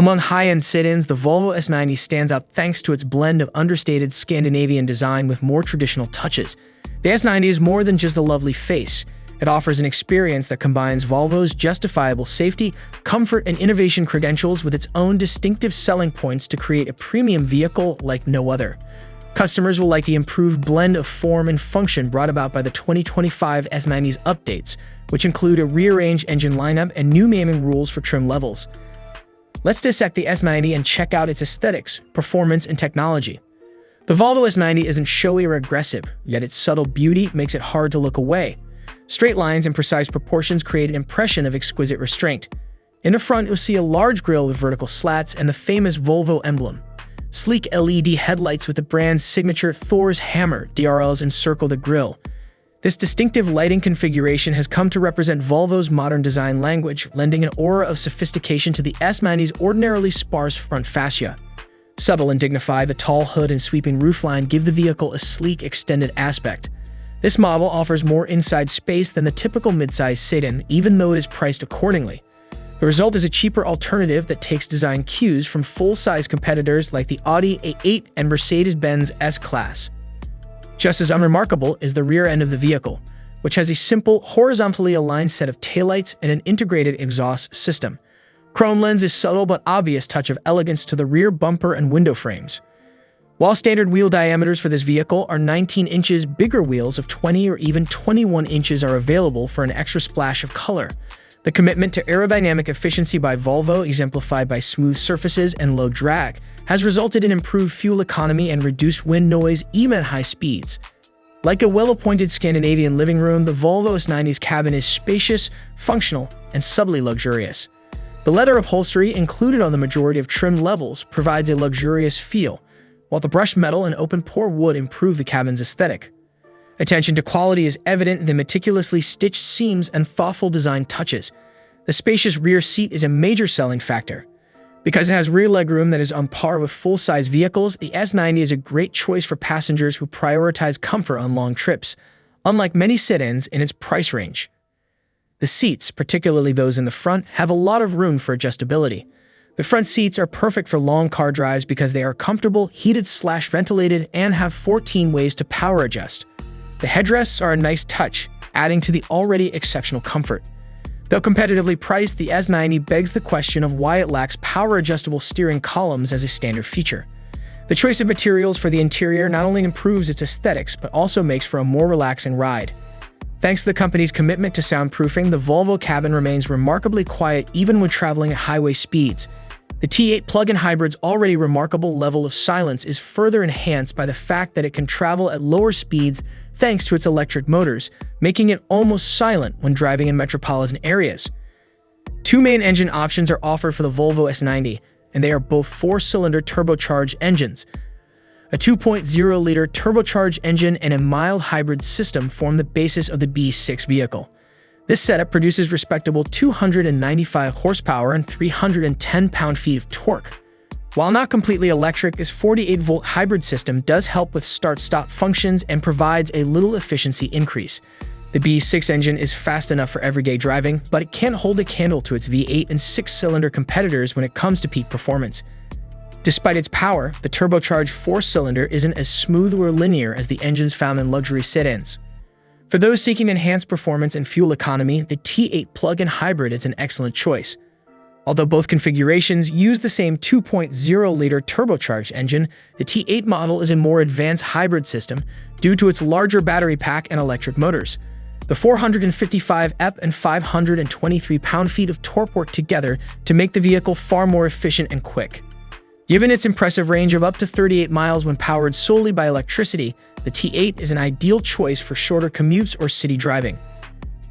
Among high-end sedans, the Volvo S90 stands out thanks to its blend of understated Scandinavian design with more traditional touches. The S90 is more than just a lovely face. It offers an experience that combines Volvo's justifiable safety, comfort, and innovation credentials with its own distinctive selling points to create a premium vehicle like no other. Customers will like the improved blend of form and function brought about by the 2025 S90's updates, which include a rearranged engine lineup and new naming rules for trim levels. Let's dissect the S90 and check out its aesthetics, performance, and technology. The Volvo S90 isn't showy or aggressive, yet its subtle beauty makes it hard to look away. Straight lines and precise proportions create an impression of exquisite restraint. In the front, you'll see a large grille with vertical slats and the famous Volvo emblem. Sleek LED headlights with the brand's signature Thor's hammer DRLs encircle the grille. This distinctive lighting configuration has come to represent Volvo's modern design language, lending an aura of sophistication to the S90's ordinarily sparse front fascia. Subtle and dignified, the tall hood and sweeping roofline give the vehicle a sleek, extended aspect. This model offers more inside space than the typical midsize sedan, even though it is priced accordingly. The result is a cheaper alternative that takes design cues from full-size competitors like the Audi A8 and Mercedes-Benz S-Class. Just as unremarkable is the rear end of the vehicle, which has a simple, horizontally aligned set of taillights and an integrated exhaust system. Chrome lends a subtle but obvious touch of elegance to the rear bumper and window frames. While standard wheel diameters for this vehicle are 19 inches, bigger wheels of 20 or even 21 inches are available for an extra splash of color. The commitment to aerodynamic efficiency by Volvo, exemplified by smooth surfaces and low drag, has resulted in improved fuel economy and reduced wind noise even at high speeds. Like a well-appointed Scandinavian living room, the Volvo S90's cabin is spacious, functional, and subtly luxurious. The leather upholstery included on the majority of trim levels provides a luxurious feel, while the brushed metal and open-pore wood improve the cabin's aesthetic. Attention to quality is evident in the meticulously stitched seams and thoughtful design touches. The spacious rear seat is a major selling factor. Because it has rear legroom that is on par with full-size vehicles, the S90 is a great choice for passengers who prioritize comfort on long trips, unlike many sedans in its price range. The seats, particularly those in the front, have a lot of room for adjustability. The front seats are perfect for long car drives because they are comfortable, heated/ventilated, and have 14 ways to power adjust. The headrests are a nice touch, adding to the already exceptional comfort. Though competitively priced, the S90 begs the question of why it lacks power-adjustable steering columns as a standard feature. The choice of materials for the interior not only improves its aesthetics, but also makes for a more relaxing ride. Thanks to the company's commitment to soundproofing, the Volvo cabin remains remarkably quiet even when traveling at highway speeds. The T8 plug-in hybrid's already remarkable level of silence is further enhanced by the fact that it can travel at lower speeds thanks to its electric motors, making it almost silent when driving in metropolitan areas. Two main engine options are offered for the Volvo S90, and they are both four-cylinder turbocharged engines. A 2.0-liter turbocharged engine and a mild hybrid system form the basis of the B6 vehicle. This setup produces respectable 295 horsepower and 310 pound-feet of torque. While not completely electric, this 48-volt hybrid system does help with start-stop functions and provides a little efficiency increase. The B6 engine is fast enough for everyday driving, but it can't hold a candle to its V8 and six-cylinder competitors when it comes to peak performance. Despite its power, the turbocharged four-cylinder isn't as smooth or linear as the engines found in luxury sedans. For those seeking enhanced performance and fuel economy, the T8 plug-in hybrid is an excellent choice. Although both configurations use the same 2.0-liter turbocharged engine, the T8 model is a more advanced hybrid system due to its larger battery pack and electric motors. The 455 EP and 523 pound-feet of torque work together to make the vehicle far more efficient and quick. Given its impressive range of up to 38 miles when powered solely by electricity, the T8 is an ideal choice for shorter commutes or city driving.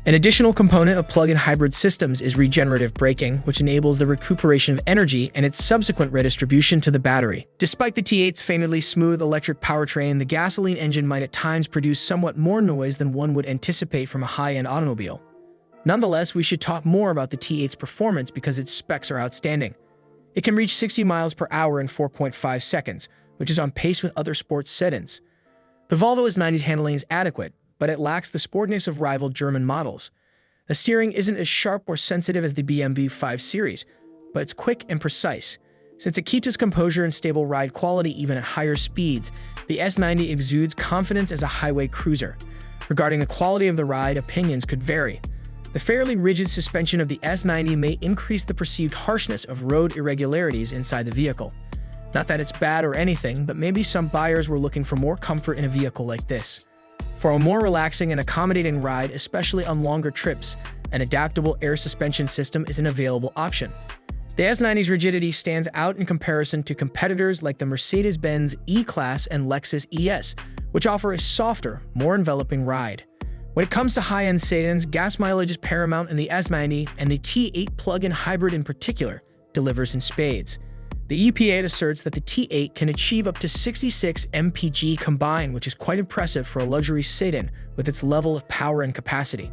An additional component of plug-in hybrid systems is regenerative braking, which enables the recuperation of energy and its subsequent redistribution to the battery. Despite the T8's famously smooth electric powertrain, the gasoline engine might at times produce somewhat more noise than one would anticipate from a high-end automobile. Nonetheless, we should talk more about the T8's performance because its specs are outstanding. It can reach 60 miles per hour in 4.5 seconds, which is on pace with other sports sedans. The Volvo S90's handling is adequate, but it lacks the sportiness of rival German models. The steering isn't as sharp or sensitive as the BMW 5 Series, but it's quick and precise. Since it keeps its composure and stable ride quality even at higher speeds, the S90 exudes confidence as a highway cruiser. Regarding the quality of the ride, opinions could vary. The fairly rigid suspension of the S90 may increase the perceived harshness of road irregularities inside the vehicle. Not that it's bad or anything, but maybe some buyers were looking for more comfort in a vehicle like this. For a more relaxing and accommodating ride, especially on longer trips, an adaptable air suspension system is an available option. The S90's rigidity stands out in comparison to competitors like the Mercedes-Benz E-Class and Lexus ES, which offer a softer, more enveloping ride. When it comes to high-end sedans, gas mileage is paramount in the S90, and the T8 plug-in hybrid in particular delivers in spades. The EPA asserts that the T8 can achieve up to 66 mpg combined, which is quite impressive for a luxury sedan with its level of power and capacity.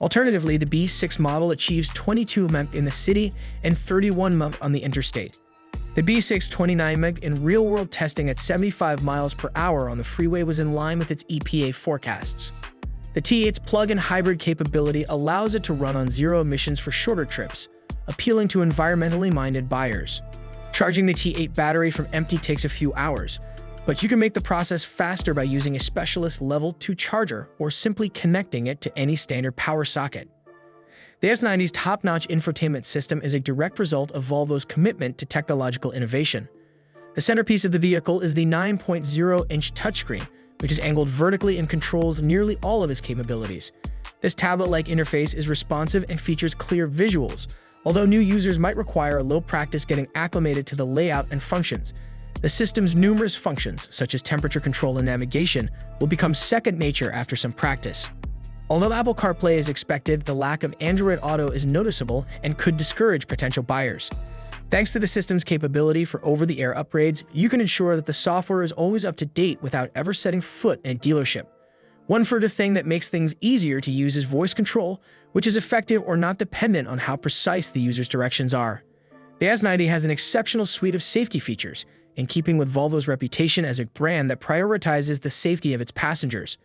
Alternatively, the B6 model achieves 22 mpg in the city and 31 mpg on the interstate. The B6 29 mpg in real-world testing at 75 miles per hour on the freeway was in line with its EPA forecasts. The T8's plug-in hybrid capability allows it to run on zero emissions for shorter trips, appealing to environmentally minded buyers. Charging the T8 battery from empty takes a few hours, but you can make the process faster by using a specialist Level 2 charger or simply connecting it to any standard power socket. The S90's top-notch infotainment system is a direct result of Volvo's commitment to technological innovation. The centerpiece of the vehicle is the 9.0-inch touchscreen, which is angled vertically and controls nearly all of its capabilities. This tablet-like interface is responsive and features clear visuals, although new users might require a little practice getting acclimated to the layout and functions. The system's numerous functions, such as temperature control and navigation, will become second nature after some practice. Although Apple CarPlay is expected, the lack of Android Auto is noticeable and could discourage potential buyers. Thanks to the system's capability for over-the-air upgrades, you can ensure that the software is always up to date without ever setting foot in a dealership. One further thing that makes things easier to use is voice control, which is effective or not dependent on how precise the user's directions are. The S90 has an exceptional suite of safety features, in keeping with Volvo's reputation as a brand that prioritizes the safety of its passengers.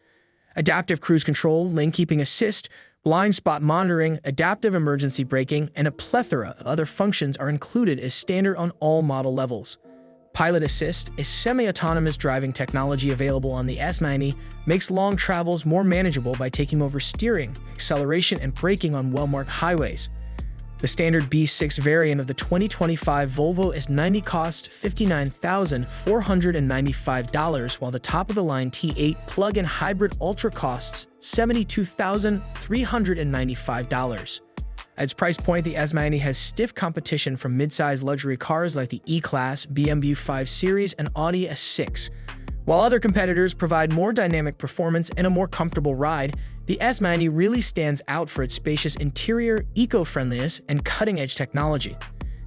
Adaptive cruise control, lane keeping assist, blind spot monitoring, adaptive emergency braking, and a plethora of other functions are included as standard on all model levels. Pilot Assist, a semi-autonomous driving technology available on the S90, makes long travels more manageable by taking over steering, acceleration, and braking on well-marked highways. The standard B6 variant of the 2025 Volvo S90 costs $59,495, while the top-of-the-line T8 plug-in hybrid Ultra costs $72,395. At its price point, the S90 has stiff competition from mid-size luxury cars like the E-Class, BMW 5 Series, and Audi S6. While other competitors provide more dynamic performance and a more comfortable ride, the S90 really stands out for its spacious interior, eco-friendliness, and cutting-edge technology.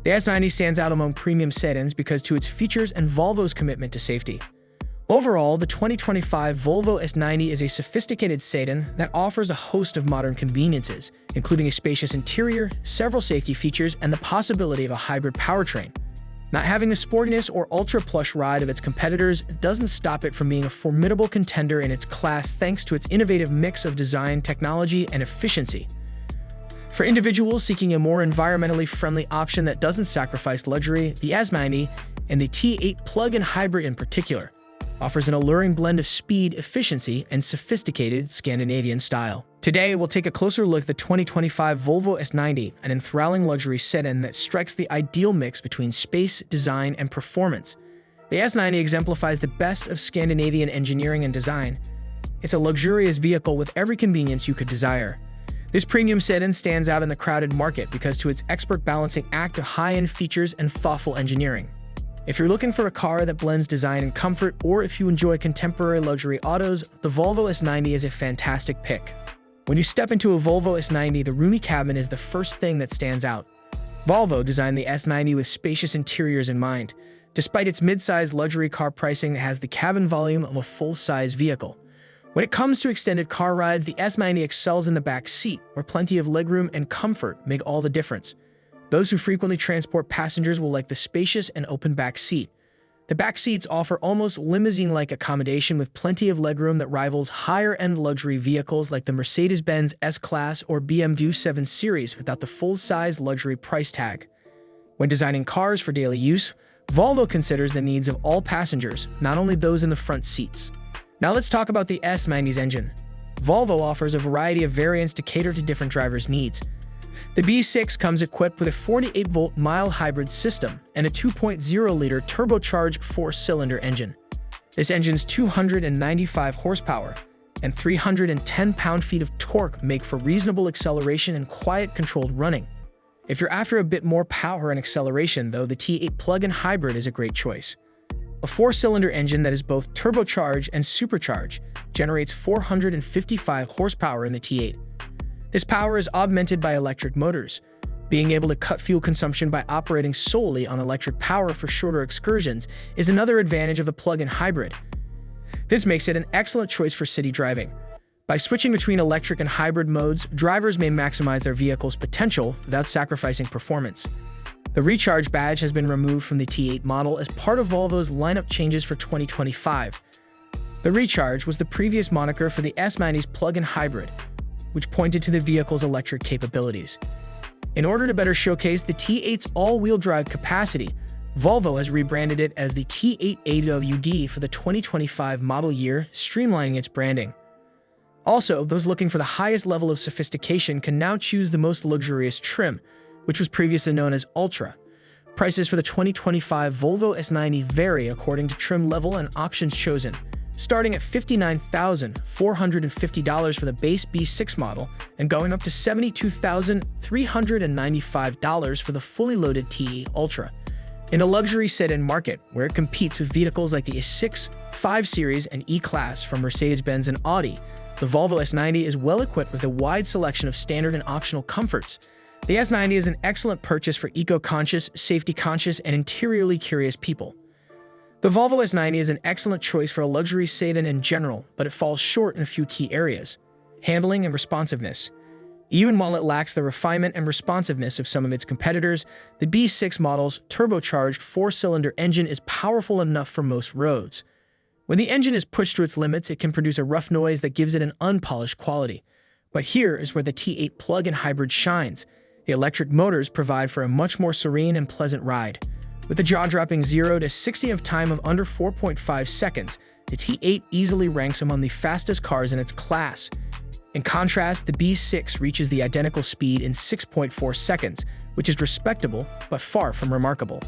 The S90 stands out among premium sedans because to its features and Volvo's commitment to safety. Overall, the 2025 Volvo S90 is a sophisticated sedan that offers a host of modern conveniences, including a spacious interior, several safety features, and the possibility of a hybrid powertrain. Not having the sportiness or ultra-plush ride of its competitors doesn't stop it from being a formidable contender in its class thanks to its innovative mix of design, technology, and efficiency. For individuals seeking a more environmentally friendly option that doesn't sacrifice luxury, the S90, and the T8 plug-in hybrid in particular, offers an alluring blend of speed, efficiency, and sophisticated Scandinavian style. Today, we'll take a closer look at the 2025 Volvo S90, an enthralling luxury sedan that strikes the ideal mix between space, design, and performance. The S90 exemplifies the best of Scandinavian engineering and design. It's a luxurious vehicle with every convenience you could desire. This premium sedan stands out in the crowded market because to its expert balancing act of high-end features and thoughtful engineering. If you're looking for a car that blends design and comfort, or if you enjoy contemporary luxury autos, the Volvo S90 is a fantastic pick. When you step into a Volvo S90, the roomy cabin is the first thing that stands out. Volvo designed the S90 with spacious interiors in mind. Despite its mid-size luxury car pricing, it has the cabin volume of a full-size vehicle. When it comes to extended car rides, the S90 excels in the back seat, where plenty of legroom and comfort make all the difference. Those who frequently transport passengers will like the spacious and open back seat. The back seats offer almost limousine-like accommodation with plenty of legroom that rivals higher-end luxury vehicles like the Mercedes-Benz S-Class or BMW 7 Series without the full-size luxury price tag. When designing cars for daily use, Volvo considers the needs of all passengers, not only those in the front seats. Now let's talk about the S90's engine. Volvo offers a variety of variants to cater to different drivers' needs. The B6 comes equipped with a 48-volt mild hybrid system and a 2.0-liter turbocharged 4-cylinder engine. This engine's 295 horsepower and 310 pound-feet of torque make for reasonable acceleration and quiet, controlled running. If you're after a bit more power and acceleration, though, the T8 plug-in hybrid is a great choice. A 4-cylinder engine that is both turbocharged and supercharged generates 455 horsepower in the T8. This power is augmented by electric motors. Being able to cut fuel consumption by operating solely on electric power for shorter excursions is another advantage of the plug-in hybrid. This makes it an excellent choice for city driving. By switching between electric and hybrid modes, drivers may maximize their vehicle's potential without sacrificing performance. The Recharge badge has been removed from the T8 model as part of Volvo's lineup changes for 2025. The Recharge was the previous moniker for the S90's plug-in hybrid, which pointed to the vehicle's electric capabilities. In order to better showcase the T8's all-wheel drive capacity, Volvo has rebranded it as the T8 AWD for the 2025 model year, streamlining its branding. Also, those looking for the highest level of sophistication can now choose the most luxurious trim, which was previously known as Ultra. Prices for the 2025 Volvo S90 vary according to trim level and options chosen, starting at $59,450 for the base B6 model and going up to $72,395 for the fully loaded T8 Ultra. In the luxury sedan market, where it competes with vehicles like the E6, 5 Series, and E-Class from Mercedes-Benz and Audi, the Volvo S90 is well equipped with a wide selection of standard and optional comforts. The S90 is an excellent purchase for eco-conscious, safety-conscious, and interiorly curious people. The Volvo S90 is an excellent choice for a luxury sedan in general, but it falls short in a few key areas: handling and responsiveness. Even while it lacks the refinement and responsiveness of some of its competitors, the B6 model's turbocharged 4-cylinder engine is powerful enough for most roads. When the engine is pushed to its limits, it can produce a rough noise that gives it an unpolished quality. But here is where the T8 plug-in hybrid shines. The electric motors provide for a much more serene and pleasant ride. With a jaw-dropping 0 to 60 of time of under 4.5 seconds, the T8 easily ranks among the fastest cars in its class. In contrast, the B6 reaches the identical speed in 6.4 seconds, which is respectable but far from remarkable.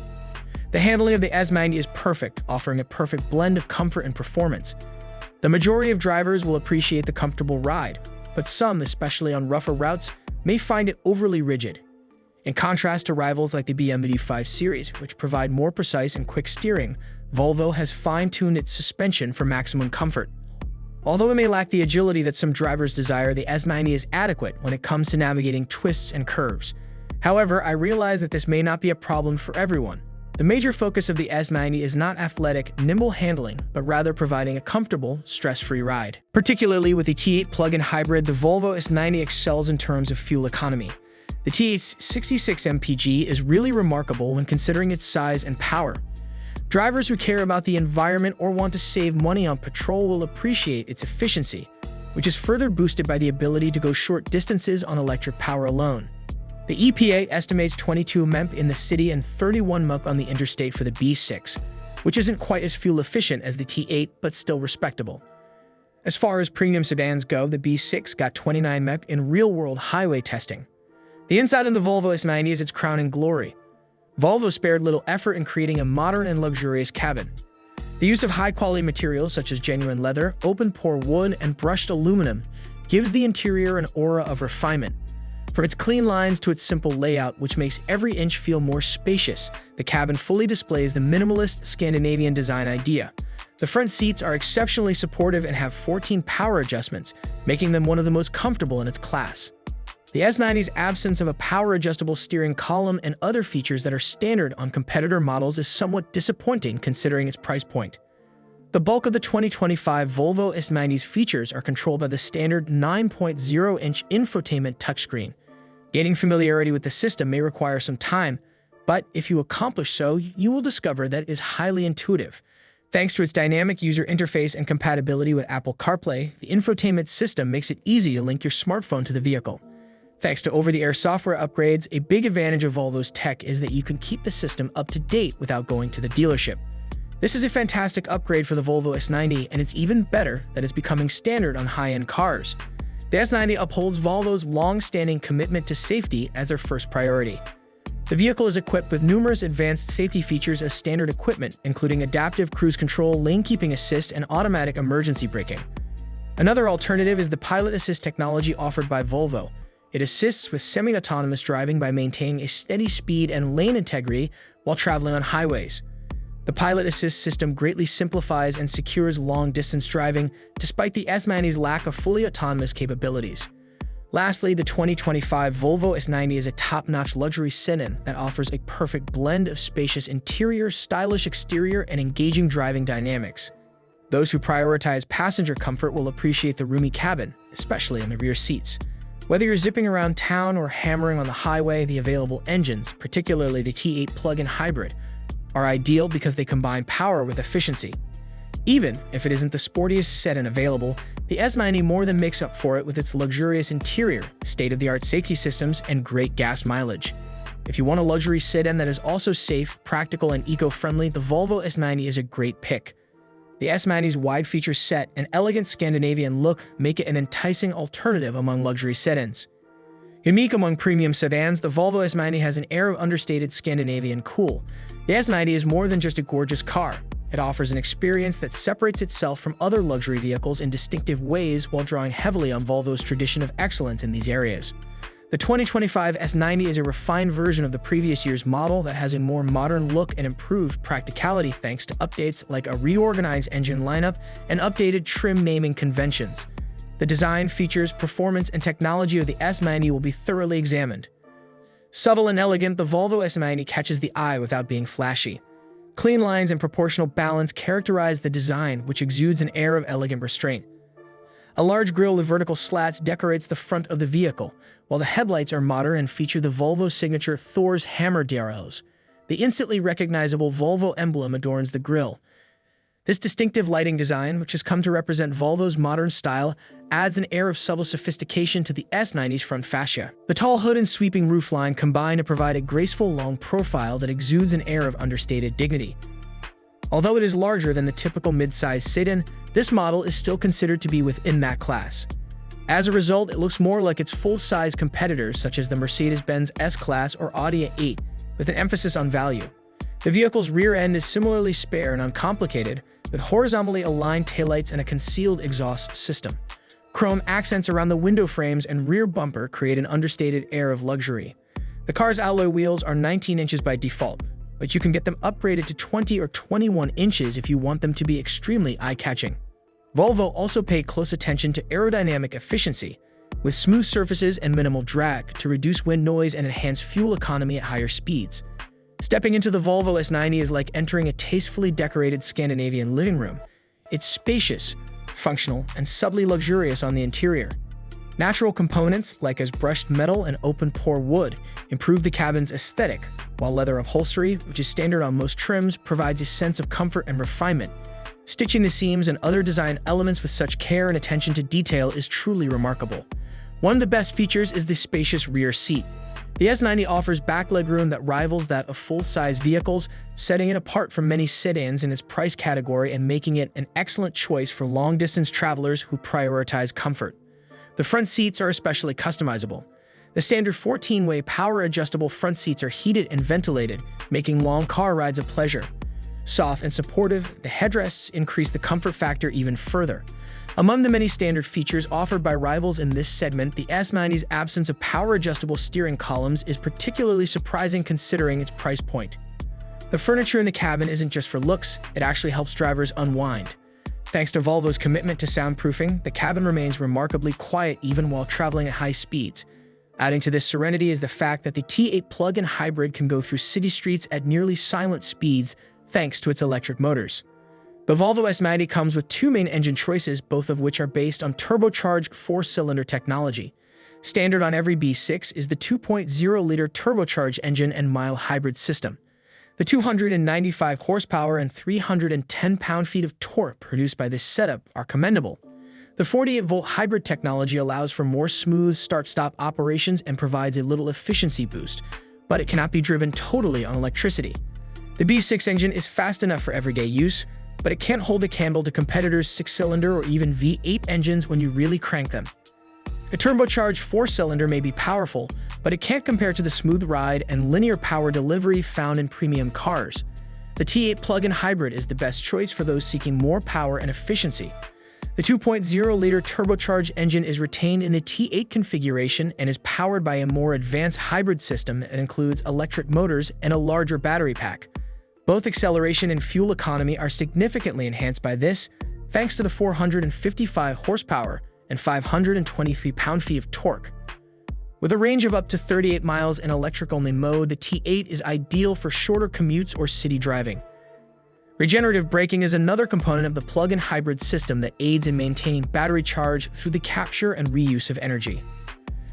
The handling of the S90 is perfect, offering a perfect blend of comfort and performance. The majority of drivers will appreciate the comfortable ride, but some, especially on rougher routes, may find it overly rigid. In contrast to rivals like the BMW 5 Series, which provide more precise and quick steering, Volvo has fine-tuned its suspension for maximum comfort. Although it may lack the agility that some drivers desire, the S90 is adequate when it comes to navigating twists and curves. However, I realize that this may not be a problem for everyone. The major focus of the S90 is not athletic, nimble handling, but rather providing a comfortable, stress-free ride. Particularly with the T8 plug-in hybrid, the Volvo S90 excels in terms of fuel economy. The T8's 66 mpg is really remarkable when considering its size and power. Drivers who care about the environment or want to save money on petrol will appreciate its efficiency, which is further boosted by the ability to go short distances on electric power alone. The EPA estimates 22 mph in the city and 31 mph on the interstate for the B6, which isn't quite as fuel efficient as the T8, but still respectable. As far as premium sedans go, the B6 got 29 mph in real-world highway testing. The inside of the Volvo S90 is its crowning glory. Volvo spared little effort in creating a modern and luxurious cabin. The use of high-quality materials such as genuine leather, open-pore wood, and brushed aluminum gives the interior an aura of refinement. From its clean lines to its simple layout, which makes every inch feel more spacious, the cabin fully displays the minimalist Scandinavian design idea. The front seats are exceptionally supportive and have 14 power adjustments, making them one of the most comfortable in its class. The S90's absence of a power-adjustable steering column and other features that are standard on competitor models is somewhat disappointing considering its price point. The bulk of the 2025 Volvo S90's features are controlled by the standard 9.0-inch infotainment touchscreen. Gaining familiarity with the system may require some time, but if you accomplish so, you will discover that it is highly intuitive. Thanks to its dynamic user interface and compatibility with Apple CarPlay, the infotainment system makes it easy to link your smartphone to the vehicle. Thanks to over-the-air software upgrades, a big advantage of Volvo's tech is that you can keep the system up to date without going to the dealership. This is a fantastic upgrade for the Volvo S90, and it's even better that it's becoming standard on high-end cars. The S90 upholds Volvo's long-standing commitment to safety as their first priority. The vehicle is equipped with numerous advanced safety features as standard equipment, including adaptive cruise control, lane keeping assist, and automatic emergency braking. Another alternative is the pilot assist technology offered by Volvo. It assists with semi-autonomous driving by maintaining a steady speed and lane integrity while traveling on highways. The pilot assist system greatly simplifies and secures long-distance driving, despite the S90's lack of fully autonomous capabilities. Lastly, the 2025 Volvo S90 is a top-notch luxury sedan that offers a perfect blend of spacious interior, stylish exterior, and engaging driving dynamics. Those who prioritize passenger comfort will appreciate the roomy cabin, especially in the rear seats. Whether you're zipping around town or hammering on the highway, the available engines, particularly the T8 plug-in hybrid, are ideal because they combine power with efficiency. Even if it isn't the sportiest sedan available, the S90 more than makes up for it with its luxurious interior, state-of-the-art safety systems, and great gas mileage. If you want a luxury sedan that is also safe, practical, and eco-friendly, the Volvo S90 is a great pick. The S90's wide feature set and elegant Scandinavian look make it an enticing alternative among luxury sedans. Unique among premium sedans, the Volvo S90 has an air of understated Scandinavian cool. The S90 is more than just a gorgeous car. It offers an experience that separates itself from other luxury vehicles in distinctive ways while drawing heavily on Volvo's tradition of excellence in these areas. The 2025 S90 is a refined version of the previous year's model that has a more modern look and improved practicality thanks to updates like a reorganized engine lineup and updated trim naming conventions. The design, features, performance, and technology of the S90 will be thoroughly examined. Subtle and elegant, the Volvo S90 catches the eye without being flashy. Clean lines and proportional balance characterize the design, which exudes an air of elegant restraint. A large grille with vertical slats decorates the front of the vehicle, while the headlights are modern and feature the Volvo signature Thor's hammer dials. The instantly recognizable Volvo emblem adorns the grille. This distinctive lighting design, which has come to represent Volvo's modern style, adds an air of subtle sophistication to the S90's front fascia. The tall hood and sweeping roofline combine to provide a graceful long profile that exudes an air of understated dignity. Although it is larger than the typical mid-size sedan, this model is still considered to be within that class. As a result, it looks more like its full-size competitors such as the Mercedes-Benz S-Class or Audi A8, with an emphasis on value. The vehicle's rear end is similarly spare and uncomplicated, with horizontally aligned taillights and a concealed exhaust system. Chrome accents around the window frames and rear bumper create an understated air of luxury. The car's alloy wheels are 19 inches by default, but you can get them upgraded to 20 or 21 inches if you want them to be extremely eye-catching. Volvo also paid close attention to aerodynamic efficiency, with smooth surfaces and minimal drag to reduce wind noise and enhance fuel economy at higher speeds. Stepping into the Volvo S90 is like entering a tastefully decorated Scandinavian living room. It's spacious, functional, and subtly luxurious on the interior. Natural components, like as brushed metal and open-pore wood, improve the cabin's aesthetic, while leather upholstery, which is standard on most trims, provides a sense of comfort and refinement. Stitching the seams and other design elements with such care and attention to detail is truly remarkable. One of the best features is the spacious rear seat. The S90 offers back legroom that rivals that of full-size vehicles, setting it apart from many sedans in its price category and making it an excellent choice for long-distance travelers who prioritize comfort. The front seats are especially customizable. The standard 14-way power-adjustable front seats are heated and ventilated, making long car rides a pleasure. Soft and supportive, the headrests increase the comfort factor even further. Among the many standard features offered by rivals in this segment, the S90's absence of power-adjustable steering columns is particularly surprising considering its price point. The furniture in the cabin isn't just for looks, it actually helps drivers unwind. Thanks to Volvo's commitment to soundproofing, the cabin remains remarkably quiet even while traveling at high speeds. Adding to this serenity is the fact that the T8 plug-in hybrid can go through city streets at nearly silent speeds thanks to its electric motors. The Volvo S90 comes with two main engine choices, both of which are based on turbocharged 4-cylinder technology. Standard on every B6 is the 2.0-liter turbocharged engine and mild hybrid system. The 295 horsepower and 310 pound-feet of torque produced by this setup are commendable. The 48-volt hybrid technology allows for more smooth start-stop operations and provides a little efficiency boost, but it cannot be driven totally on electricity. The B6 engine is fast enough for everyday use, but it can't hold a candle to competitors' 6-cylinder or even V8 engines when you really crank them. A turbocharged 4-cylinder may be powerful, but it can't compare to the smooth ride and linear power delivery found in premium cars. The T8 plug-in hybrid is the best choice for those seeking more power and efficiency. The 2.0-liter turbocharged engine is retained in the T8 configuration and is powered by a more advanced hybrid system that includes electric motors and a larger battery pack. Both acceleration and fuel economy are significantly enhanced by this, thanks to the 455 horsepower and 523 pound-feet of torque. With a range of up to 38 miles in electric-only mode, the T8 is ideal for shorter commutes or city driving. Regenerative braking is another component of the plug-in hybrid system that aids in maintaining battery charge through the capture and reuse of energy.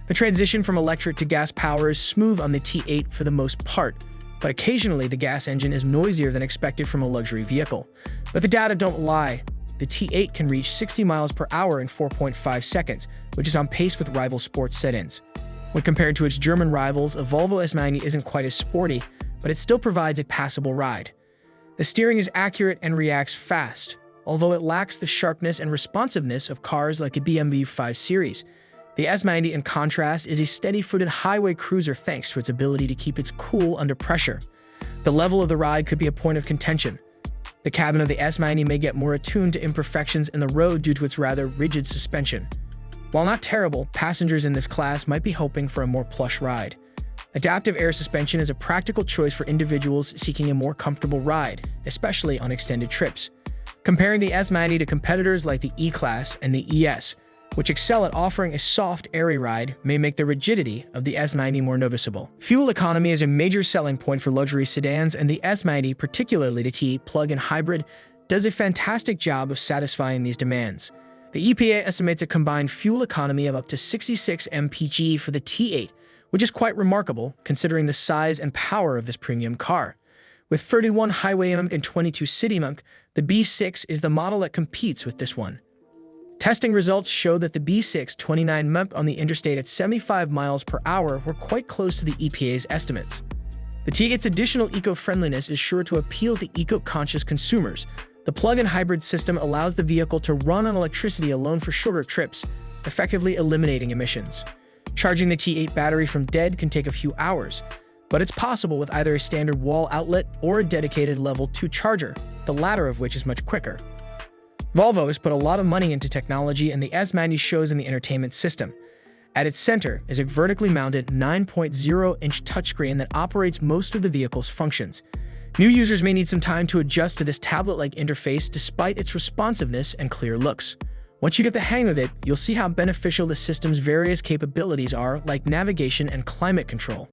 The transition from electric to gas power is smooth on the T8 for the most part, but occasionally the gas engine is noisier than expected from a luxury vehicle. But the data don't lie. The T8 can reach 60 miles per hour in 4.5 seconds, which is on pace with rival sports sedans. When compared to its German rivals, a Volvo S90 isn't quite as sporty, but it still provides a passable ride. The steering is accurate and reacts fast, although it lacks the sharpness and responsiveness of cars like a BMW 5 Series. The S90, in contrast, is a steady-footed highway cruiser thanks to its ability to keep its cool under pressure. The level of the ride could be a point of contention. The cabin of the S90 may get more attuned to imperfections in the road due to its rather rigid suspension. While not terrible, passengers in this class might be hoping for a more plush ride. Adaptive air suspension is a practical choice for individuals seeking a more comfortable ride, especially on extended trips. Comparing the S90 to competitors like the E-Class and the ES, which excel at offering a soft, airy ride, may make the rigidity of the S90 more noticeable. Fuel economy is a major selling point for luxury sedans, and the S90, particularly the T8 plug-in hybrid, does a fantastic job of satisfying these demands. The EPA estimates a combined fuel economy of up to 66 mpg for the T8, which is quite remarkable considering the size and power of this premium car. With 31 highway mpg and 22 city mpg, the B6 is the model that competes with this one. Testing results show that the B6 29 mpg on the interstate at 75 miles per hour were quite close to the EPA's estimates. The T8's additional eco-friendliness is sure to appeal to eco-conscious consumers. The plug-in hybrid system allows the vehicle to run on electricity alone for shorter trips, effectively eliminating emissions. Charging the T8 battery from dead can take a few hours, but it's possible with either a standard wall outlet or a dedicated level 2 charger, the latter of which is much quicker. Volvo has put a lot of money into technology, and the S90 shows in the entertainment system. At its center is a vertically mounted 9.0-inch touchscreen that operates most of the vehicle's functions. New users may need some time to adjust to this tablet-like interface despite its responsiveness and clear looks. Once you get the hang of it, you'll see how beneficial the system's various capabilities are, like navigation and climate control.